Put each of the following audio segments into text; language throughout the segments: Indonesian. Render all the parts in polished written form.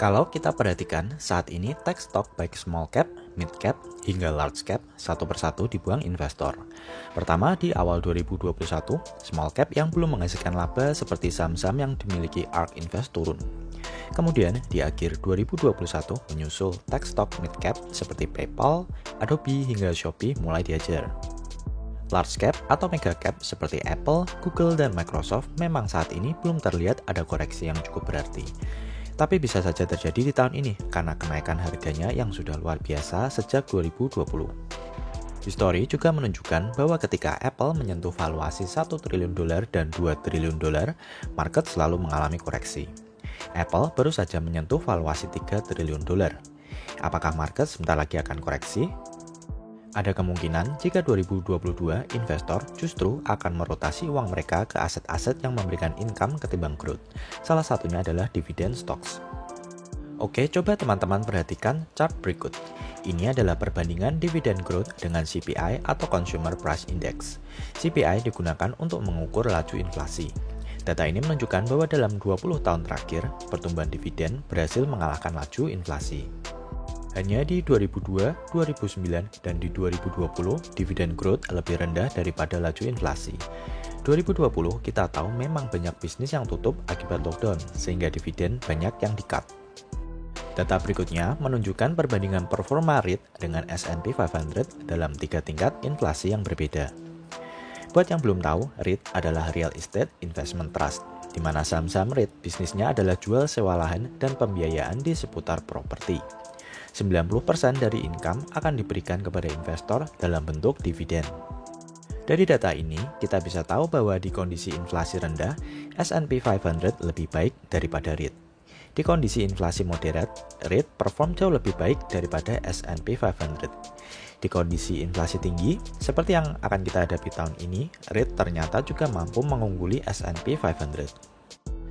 Kalau kita perhatikan, saat ini tech stock baik small cap, mid cap, hingga large cap satu persatu dibuang investor. Pertama, di awal 2021, small cap yang belum menghasilkan laba seperti saham-saham yang dimiliki ARK Invest turun. Kemudian, di akhir 2021 menyusul tech stock mid cap seperti PayPal, Adobe, hingga Shopee mulai dihajar. Large cap atau mega cap seperti Apple, Google, dan Microsoft memang saat ini belum terlihat ada koreksi yang cukup berarti. Tapi bisa saja terjadi di tahun ini karena kenaikan harganya yang sudah luar biasa sejak 2020. History juga menunjukkan bahwa ketika Apple menyentuh valuasi $1 triliun dan $2 triliun, market selalu mengalami koreksi. Apple baru saja menyentuh valuasi $3 triliun. Apakah market sebentar lagi akan koreksi? Ada kemungkinan jika 2022 investor justru akan merotasi uang mereka ke aset-aset yang memberikan income ketimbang growth. Salah satunya adalah dividend stocks. Oke, coba teman-teman perhatikan chart berikut. Ini adalah perbandingan dividend growth dengan CPI atau Consumer Price Index. CPI digunakan untuk mengukur laju inflasi. Data ini menunjukkan bahwa dalam 20 tahun terakhir, pertumbuhan dividen berhasil mengalahkan laju inflasi. Hanya di 2002, 2009, dan di 2020, dividen growth lebih rendah daripada laju inflasi. 2020 kita tahu memang banyak bisnis yang tutup akibat lockdown, sehingga dividen banyak yang di-cut. Data berikutnya menunjukkan perbandingan performa REIT dengan S&P 500 dalam 3 tingkat inflasi yang berbeda. Buat yang belum tahu, REIT adalah Real Estate Investment Trust, di mana saham-saham REIT bisnisnya adalah jual sewa lahan dan pembiayaan di seputar properti. 90% dari income akan diberikan kepada investor dalam bentuk dividen. Dari data ini, kita bisa tahu bahwa di kondisi inflasi rendah, S&P 500 lebih baik daripada REIT. Di kondisi inflasi moderat, REIT perform jauh lebih baik daripada S&P 500. Di kondisi inflasi tinggi, seperti yang akan kita hadapi tahun ini, REIT ternyata juga mampu mengungguli S&P 500.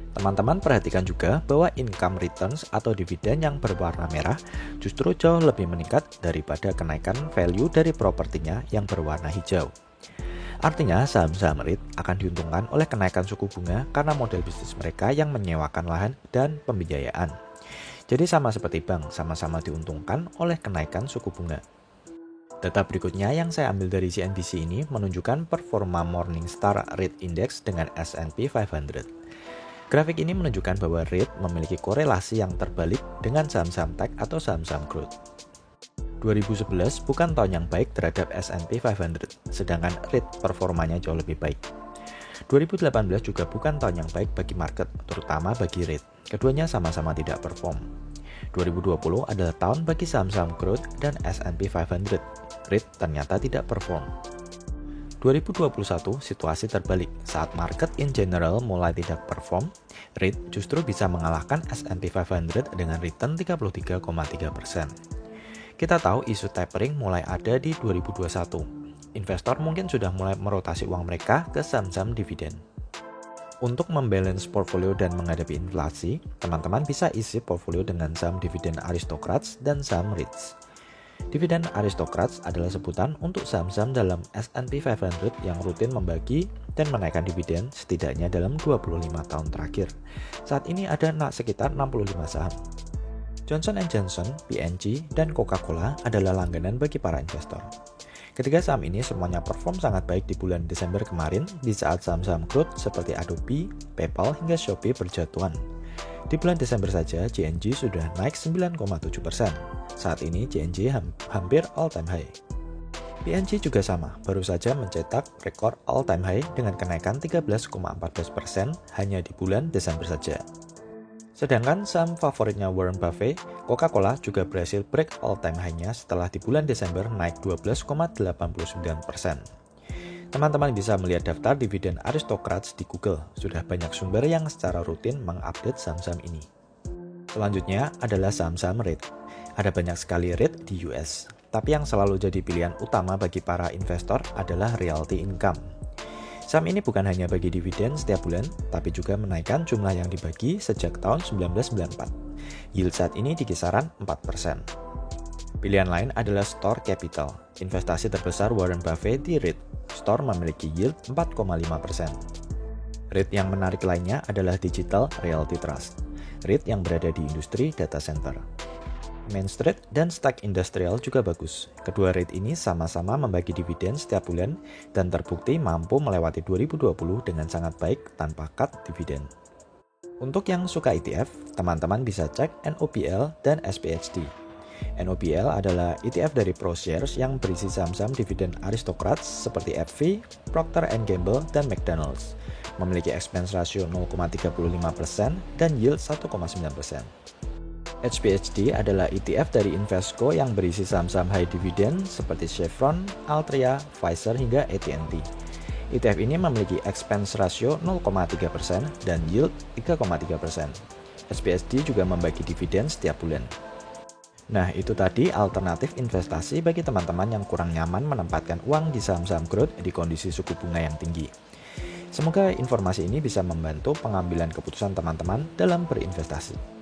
Teman-teman perhatikan juga bahwa income returns atau dividen yang berwarna merah justru jauh lebih meningkat daripada kenaikan value dari propertinya yang berwarna hijau. Artinya saham-saham REIT akan diuntungkan oleh kenaikan suku bunga karena model bisnis mereka yang menyewakan lahan dan pembiayaan. Jadi sama seperti bank, sama-sama diuntungkan oleh kenaikan suku bunga. Data berikutnya yang saya ambil dari CNBC ini menunjukkan performa Morningstar REIT Index dengan S&P 500. Grafik ini menunjukkan bahwa REIT memiliki korelasi yang terbalik dengan saham-saham tech atau saham-saham growth. 2011 bukan tahun yang baik terhadap S&P 500, sedangkan REIT performanya jauh lebih baik. 2018 juga bukan tahun yang baik bagi market, terutama bagi REIT. Keduanya sama-sama tidak perform. 2020 adalah tahun bagi saham-saham growth dan S&P 500. REIT ternyata tidak perform. 2021 situasi terbalik. Saat market in general mulai tidak perform, REIT justru bisa mengalahkan S&P 500 dengan return 33,3%. Kita tahu isu tapering mulai ada di 2021. Investor mungkin sudah mulai merotasi uang mereka ke saham-saham dividen. Untuk membalance portfolio dan menghadapi inflasi, teman-teman bisa isi portfolio dengan saham dividen aristocrats dan saham REITs. Dividen aristocrats adalah sebutan untuk saham-saham dalam S&P 500 yang rutin membagi dan menaikkan dividen setidaknya dalam 25 tahun terakhir. Saat ini ada sekitar 65 saham. Johnson & Johnson, P&G, dan Coca-Cola adalah langganan bagi para investor. Ketiga saham ini semuanya perform sangat baik di bulan Desember kemarin di saat saham-saham growth seperti Adobe, PayPal, hingga Shopee berjatuhan. Di bulan Desember saja, J&J sudah naik 9,7%. Saat ini J&J hampir all-time high. P&G juga sama, baru saja mencetak rekor all-time high dengan kenaikan 13,14% hanya di bulan Desember saja. Sedangkan saham favoritnya Warren Buffett, Coca-Cola juga berhasil break all-time high-nya setelah di bulan Desember naik 12,89%. Teman-teman bisa melihat daftar dividen aristocrats di Google. Sudah banyak sumber yang secara rutin mengupdate saham-saham ini. Selanjutnya adalah saham-saham REIT. Ada banyak sekali REIT di US, tapi yang selalu jadi pilihan utama bagi para investor adalah realty income. Saham ini bukan hanya bagi dividen setiap bulan, tapi juga menaikkan jumlah yang dibagi sejak tahun 1994. Yield saat ini di kisaran 4%. Pilihan lain adalah Store Capital, investasi terbesar Warren Buffett di REIT. Store memiliki yield 4,5%. REIT yang menarik lainnya adalah Digital Realty Trust. REIT yang berada di industri data center. Main Street dan Stack Industrial juga bagus. Kedua REIT ini sama-sama membagi dividen setiap bulan dan terbukti mampu melewati 2020 dengan sangat baik tanpa cut dividen. Untuk yang suka ETF, teman-teman bisa cek NOBL dan SPHD. NOBL adalah ETF dari ProShares yang berisi saham-saham dividen aristokrat seperti FV, Procter & Gamble, dan McDonald's. Memiliki expense ratio 0,35% dan yield 1,9%. SPHD adalah ETF dari Invesco yang berisi saham-saham high dividend seperti Chevron, Altria, Pfizer, hingga AT&T. ETF ini memiliki expense ratio 0,3% dan yield 3,3%. SPHD juga membagi dividen setiap bulan. Nah, itu tadi alternatif investasi bagi teman-teman yang kurang nyaman menempatkan uang di saham-saham growth di kondisi suku bunga yang tinggi. Semoga informasi ini bisa membantu pengambilan keputusan teman-teman dalam berinvestasi.